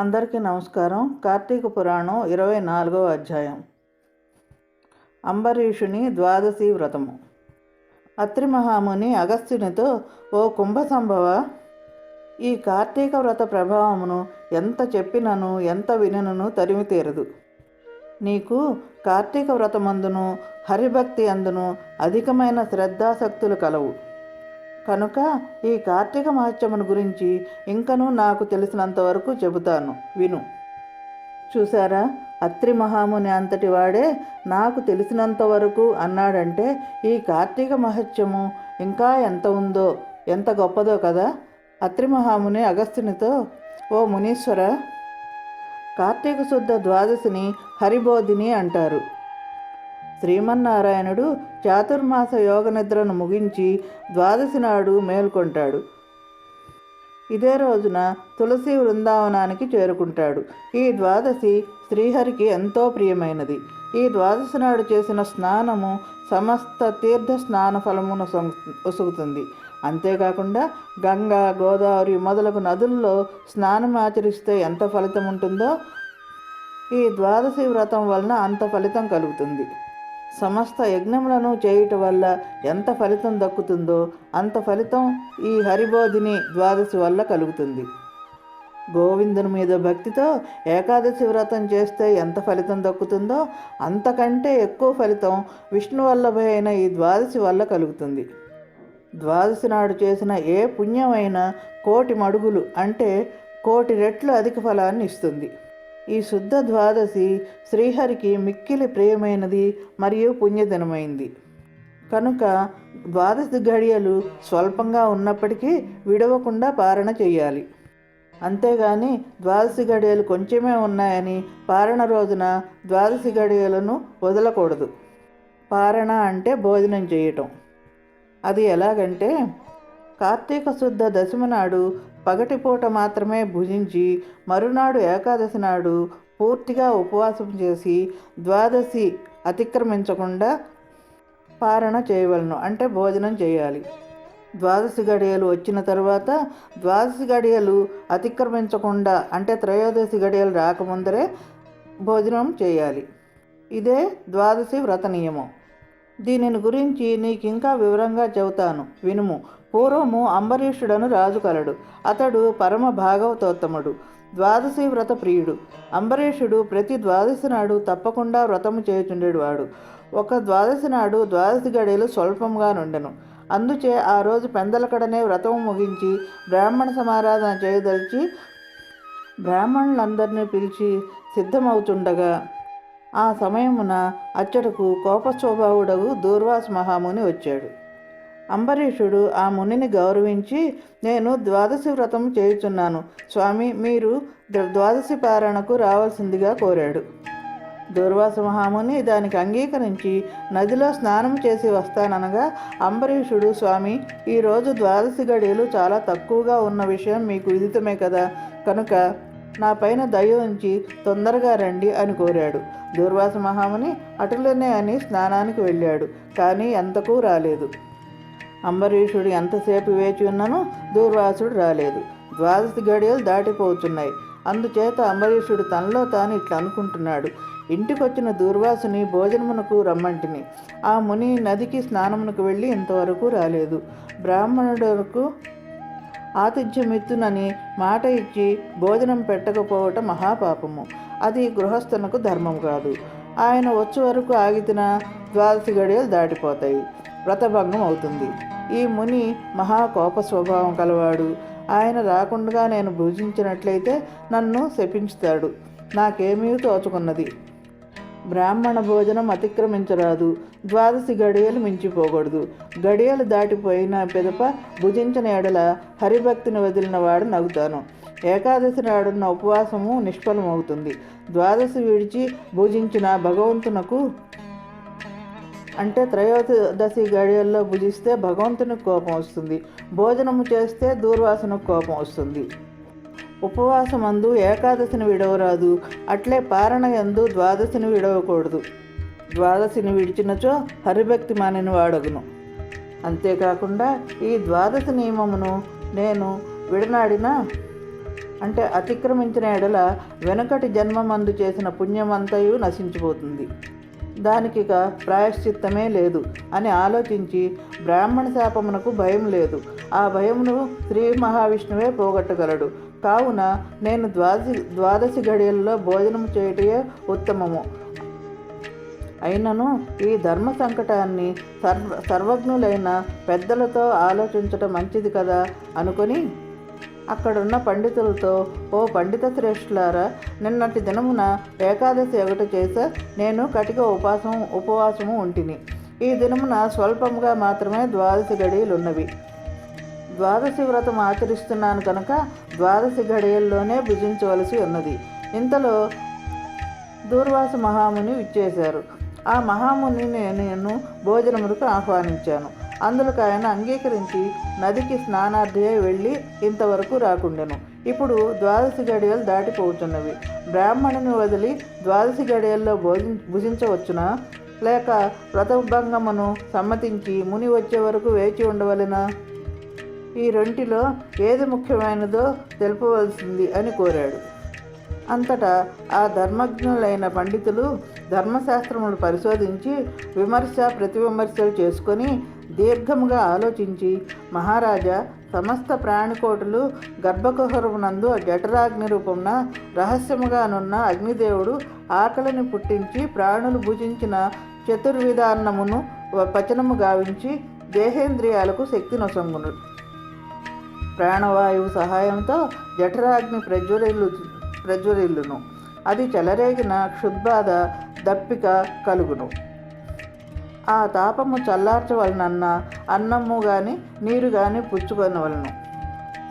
అందరికీ నమస్కారం. కార్తీక పురాణం 24వ అధ్యాయం. అంబరీషుని ద్వాదశి వ్రతము. అత్రి మహాముని అగస్త్యునితో, ఓ కుంభసంభవ, ఈ కార్తీక వ్రత ప్రభావమును ఎంత చెప్పినను ఎంత వినను తరిమి తీరదు. నీకు కార్తీక వ్రతమందును హరిభక్తి అందును అధికమైన శ్రద్ధాసక్తులు కలవు కనుక ఈ కార్తీక మహత్యమును గురించి ఇంకనూ నాకు తెలిసినంతవరకు చెబుతాను, విను. చూసారా, అత్రి మహాముని అంతటి వాడే నాకు తెలిసినంతవరకు అన్నాడంటే ఈ కార్తీక మహత్యము ఇంకా ఎంత ఉందో, ఎంత గొప్పదో కదా. అత్రి మహాముని అగస్త్యునితో, ఓ మునీశ్వర, కార్తీక శుద్ధ ద్వాదశిని హరిబోధిని అంటారు. శ్రీమన్నారాయణుడు చాతుర్మాస యోగ నిద్రను ముగించి ద్వాదశి నాడు మేల్కొంటాడు. ఇదే రోజున తులసి వృందావనానికి చేరుకుంటాడు. ఈ ద్వాదశి శ్రీహరికి ఎంతో ప్రియమైనది. ఈ ద్వాదశి నాడు చేసిన స్నానము సమస్త తీర్థ స్నాన ఫలమును ఒసుగుతుంది. అంతేకాకుండా గంగా, గోదావరి మొదలగు నదుల్లో స్నానం ఆచరిస్తే ఎంత ఫలితం ఉంటుందో ఈ ద్వాదశి వ్రతం వలన అంత ఫలితం కలుగుతుంది. సమస్త యజ్ఞములను చేయుట వల్ల ఎంత ఫలితం దక్కుతుందో అంత ఫలితం ఈ హరిబోధిని ద్వాదశి వల్ల కలుగుతుంది. గోవిందుని మీద భక్తితో ఏకాదశి వ్రతం చేస్తే ఎంత ఫలితం దక్కుతుందో అంతకంటే ఎక్కువ ఫలితం విష్ణువల్లభ అయిన ఈ ద్వాదశి వల్ల కలుగుతుంది. ద్వాదశి నాడు చేసిన ఏ పుణ్యమైనా 1,000,000 మడుగులు అంటే 1,000,000 రెట్లు అధిక ఫలాన్ని ఇస్తుంది. ఈ శుద్ధ ద్వాదశి శ్రీహరికి మిక్కిలి ప్రియమైనది మరియు పుణ్యదినమైంది కనుక ద్వాదశి గడియలు స్వల్పంగా ఉన్నప్పటికీ విడవకుండా పారణ చేయాలి. అంతేగాని ద్వాదశి గడియలు కొంచెమే ఉన్నాయని పారణ రోజున ద్వాదశి గడియలను వదలకూడదు. పారణ అంటే భోజనం చేయటం. అది ఎలాగంటే, కార్తీక శుద్ధ దశమి నాడు పగటిపూట మాత్రమే భుజించి మరునాడు ఏకాదశి నాడు పూర్తిగా ఉపవాసం చేసి ద్వాదశి అతిక్రమించకుండా పారణ చేయవలను, అంటే భోజనం చేయాలి. ద్వాదశి గడియలు వచ్చిన తర్వాత ద్వాదశి గడియలు అతిక్రమించకుండా అంటే త్రయోదశి గడియలు రాకముందరే భోజనం చేయాలి. ఇదే ద్వాదశి వ్రత నియమం. దీనిని గురించి నీకింకా వివరంగా చెబుతాను, వినుము. పూర్వము అంబరీషుడను రాజు కలడు. అతడు పరమ భాగవతోత్తముడు, ద్వాదశి వ్రత ప్రియుడు. అంబరీషుడు ప్రతి ద్వాదశి నాడు తప్పకుండా వ్రతము చేయుచుండేవాడు. ఒక ద్వాదశి నాడు ద్వాదశి గడియలు స్వల్పంగా నుండెను. అందుచే ఆ రోజు పెందలకడనే వ్రతము ముగించి బ్రాహ్మణ సమారాధన చేయదలిచి బ్రాహ్మణులందరినీ పిలిచి సిద్ధమవుతుండగా ఆ సమయమున అచ్చటకు కోపస్వభావుడగు దూర్వాస మహాముని వచ్చాడు. అంబరీషుడు ఆ మునిని గౌరవించి, నేను ద్వాదశి వ్రతం చేయుచున్నాను స్వామి, మీరు ద్వాదశి పారణకు రావాల్సిందిగా కోరాడు. దూర్వాస మహాముని దానికి అంగీకరించి నదిలో స్నానం చేసి వస్తాననగా అంబరీషుడు, స్వామి, ఈరోజు ద్వాదశి గడియలు చాలా తక్కువగా ఉన్న విషయం మీకు విదితమే కదా, కనుక నా పైన దయ ఉంచి తొందరగా రండి అని కోరాడు. దూర్వాస మహాముని అటులనే అని స్నానానికి వెళ్ళాడు. కానీ ఎంతకు రాలేదు. అంబరీషుడు ఎంతసేపు వేచి ఉన్ననో దూర్వాసుడు రాలేదు. ద్వాదశి గడియలు దాటిపోతున్నాయి. అందుచేత అంబరీషుడు తనలో తాను ఇట్లా అనుకుంటున్నాడు, ఇంటికొచ్చిన దూర్వాసుని భోజనమునకు రమ్మంటిని. ఆ ముని నదికి స్నానమునకు వెళ్ళి ఇంతవరకు రాలేదు. బ్రాహ్మణుడుకు ఆతిథ్యమిత్తునని మాట ఇచ్చి భోజనం పెట్టకపోవటం మహాపాపము. అది గృహస్థునకు ధర్మం కాదు. ఆయన వచ్చే వరకు ఆగితిన ద్వాదశి గడియలు దాటిపోతాయి, వ్రతభంగం అవుతుంది. ఈ ముని మహాకోప స్వభావం కలవాడు. ఆయన రాకుండా నేను భుజించినట్లయితే నన్ను శపించుతాడు. నాకేమీ తోచుకున్నది. బ్రాహ్మణ భోజనం అతిక్రమించరాదు, ద్వాదశి గడియలు మించిపోకూడదు. గడియలు దాటిపోయిన పిదప భుజించిన ఎడల హరిభక్తిని వదిలిన వాడు నవ్వుతాను. ఏకాదశి నాడున్న ఉపవాసము నిష్ఫలమవుతుంది. ద్వాదశి విడిచి భుజించిన భగవంతునకు అంటే త్రయోదశి గడియల్లో భుజిస్తే భగవంతునికి కోపం వస్తుంది. భోజనము చేస్తే దూర్వాసునికి కోపం వస్తుంది. ఉపవాసమందు ఏకాదశిని విడవరాదు, అట్లే పారణ యందు ద్వాదశిని విడవకూడదు. ద్వాదశిని విడిచినచో హరిభక్తి మానిన వాడగును. అంతేకాకుండా ఈ ద్వాదశి నియమమును నేను విడనాడిన అంటే అతిక్రమించిన ఎడల వెనుకటి జన్మమందు చేసిన పుణ్యమంతయు నశించిపోతుంది, దానికిక ప్రాయశ్చిత్తమే లేదు అని ఆలోచించి బ్రాహ్మణ శాపమునకు భయం లేదు. ఆ భయమును శ్రీ మహావిష్ణువే పోగొట్టగలడు. కావున నేను ద్వాదశి గడియల్లో భోజనం చేయటమే ఉత్తమము. అయినను ఈ ధర్మ సంకటాన్ని సర్వజ్ఞులైన పెద్దలతో ఆలోచించటం మంచిది కదా అనుకొని అక్కడున్న పండితులతో, ఓ పండిత శ్రేష్ఠులారా, నిన్నటి దినమున ఏకాదశి ఒకటి చేసా నేను కటిక ఉపవాసము ఉంటిని. ఈ దినమున స్వల్పముగా మాత్రమే ద్వాదశి గడియలున్నవి. ద్వాదశి వ్రతం ఆచరిస్తున్నాను కనుక ద్వాదశి గడియల్లోనే భుజించవలసి ఉన్నది. ఇంతలో దూర్వాస మహాముని ఇచ్చేశారు. ఆ మహామునిని నేను భోజనములకు ఆహ్వానించాను. అందులకు ఆయన అంగీకరించి నదికి స్నానార్థిగా వెళ్ళి ఇంతవరకు రాకుండెను. ఇప్పుడు ద్వాదశి గడియలు దాటిపోతున్నవి. బ్రాహ్మణుని వదిలి ద్వాదశి గడియల్లో భుజించవచ్చునా, లేక వ్రతభంగమును సమ్మతించి ముని వచ్చే వరకు వేచి ఉండవలెనా? ఈ రెంటిలో ఏది ముఖ్యమైనదో తెలుపవలసింది అని కోరాడు. అంతటా ఆ ధర్మజ్ఞులైన పండితులు ధర్మశాస్త్రములు పరిశోధించి విమర్శ ప్రతివిమర్శలు చేసుకొని దీర్ఘముగా ఆలోచించి, మహారాజా, సమస్త ప్రాణికోటులు గర్భకుహరమునందు జఠరాగ్ని రూపమున రహస్యముగానున్న అగ్నిదేవుడు ఆకలిని పుట్టించి ప్రాణులు భుజించిన చతుర్విధాన్నమును పచనము గావించి దేహేంద్రియాలకు శక్తి నొసంగును. ప్రాణవాయువు సహాయంతో జఠరాగ్ని ప్రజ్వరిల్లును. అది చెలరేగిన క్షుద్బాధ దప్పిక కలుగును. ఆ తాపము చల్లార్చవలనన్న అన్నము గాని నీరు గాని పుచ్చుకొనవలను.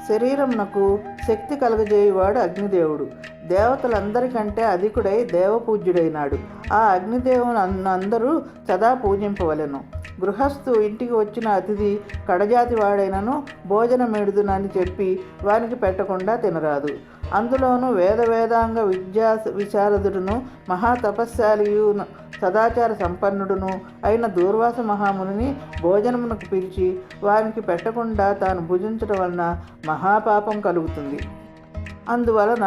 శరీరమునకు శక్తి కలుగజేయువాడు అగ్నిదేవుడు. దేవతలందరికంటే అధికుడై దేవపూజ్యుడైనాడు. ఆ అగ్నిదేవుని అందరూ సదా పూజింపవలెను. గృహస్థు ఇంటికి వచ్చిన అతిథి కడజాతి వాడైనను భోజనమెడుదునని చెప్పి వానికి పెట్టకుండా తినరాదు. అందులోనూ వేదాంగ విశారదుడును మహాతపస్శాలియు సదాచార సంపన్నుడును అయిన దూర్వాస మహామునిని భోజనమునకు పిలిచి వానికి పెట్టకుండా తాను భుజించడం వలన మహాపాపం కలుగుతుంది. అందువలన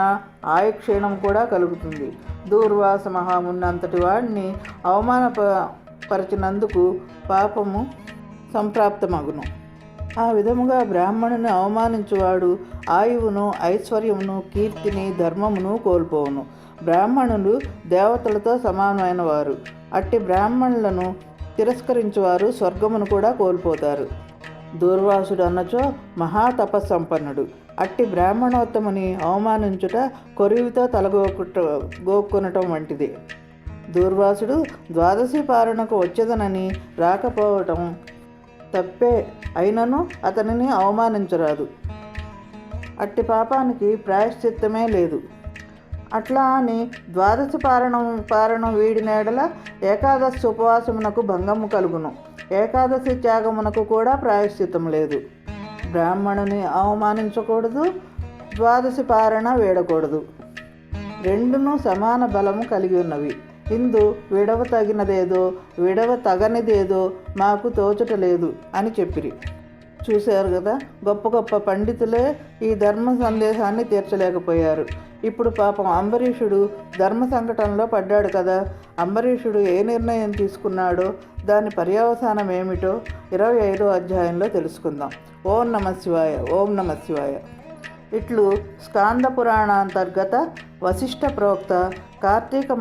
ఆయుక్షీణం కూడా కలుగుతుంది. దూర్వాస మహాముని అంతటి వాడిని అవమానపరిచినందుకు పాపము సంప్రాప్తమగును. ఆ విధముగా బ్రాహ్మణుని అవమానించువాడు ఆయువును, ఐశ్వర్యమును, కీర్తిని, ధర్మమును కోల్పోవును. బ్రాహ్మణులు దేవతలతో సమానమైన వారు. అట్టి బ్రాహ్మణులను తిరస్కరించువారు స్వర్గమును కూడా కోల్పోతారు. దూర్వాసుడు అన్నచో మహాతపస్సంపన్నుడు. అట్టి బ్రాహ్మణోత్తముని అవమానించుట కొరివితో గోక్కొనటం వంటిది. దూర్వాసుడు ద్వాదశి పారణకు వచ్చేదనని రాకపోవటం తప్పే, అయినను అతనిని అవమానించరాదు. అట్టి పాపానికి ప్రాయశ్చిత్తమే లేదు. అట్లా అని ద్వాదశి పారణం వీడినేడల ఏకాదశి ఉపవాసమునకు భంగము కలుగును. ఏకాదశి త్యాగమునకు కూడా ప్రాయశ్చిత్తం లేదు. బ్రాహ్మణుని అవమానించకూడదు, ద్వాదశి పారణ వీడకూడదు. రెండును సమాన బలము కలిగి ఉన్నవి. ఇందు విడవ తగనిదేదో మాకు తోచటలేదు అని చెప్పిరి. చూశారు కదా, గొప్ప గొప్ప పండితులే ఈ ధర్మ సందేశాన్ని తీర్చలేకపోయారు. ఇప్పుడు పాపం అంబరీషుడు ధర్మ సంకటంలో పడ్డాడు కదా. అంబరీషుడు ఏ నిర్ణయం తీసుకున్నాడో దాని పర్యవసానం ఏమిటో 25వ అధ్యాయంలో తెలుసుకుందాం. ఓం నమః శివాయ. ఓం నమః శివాయ. ఇట్లు స్కాంద పురాణాంతర్గత వశిష్ఠ ప్రోక్త కార్తీక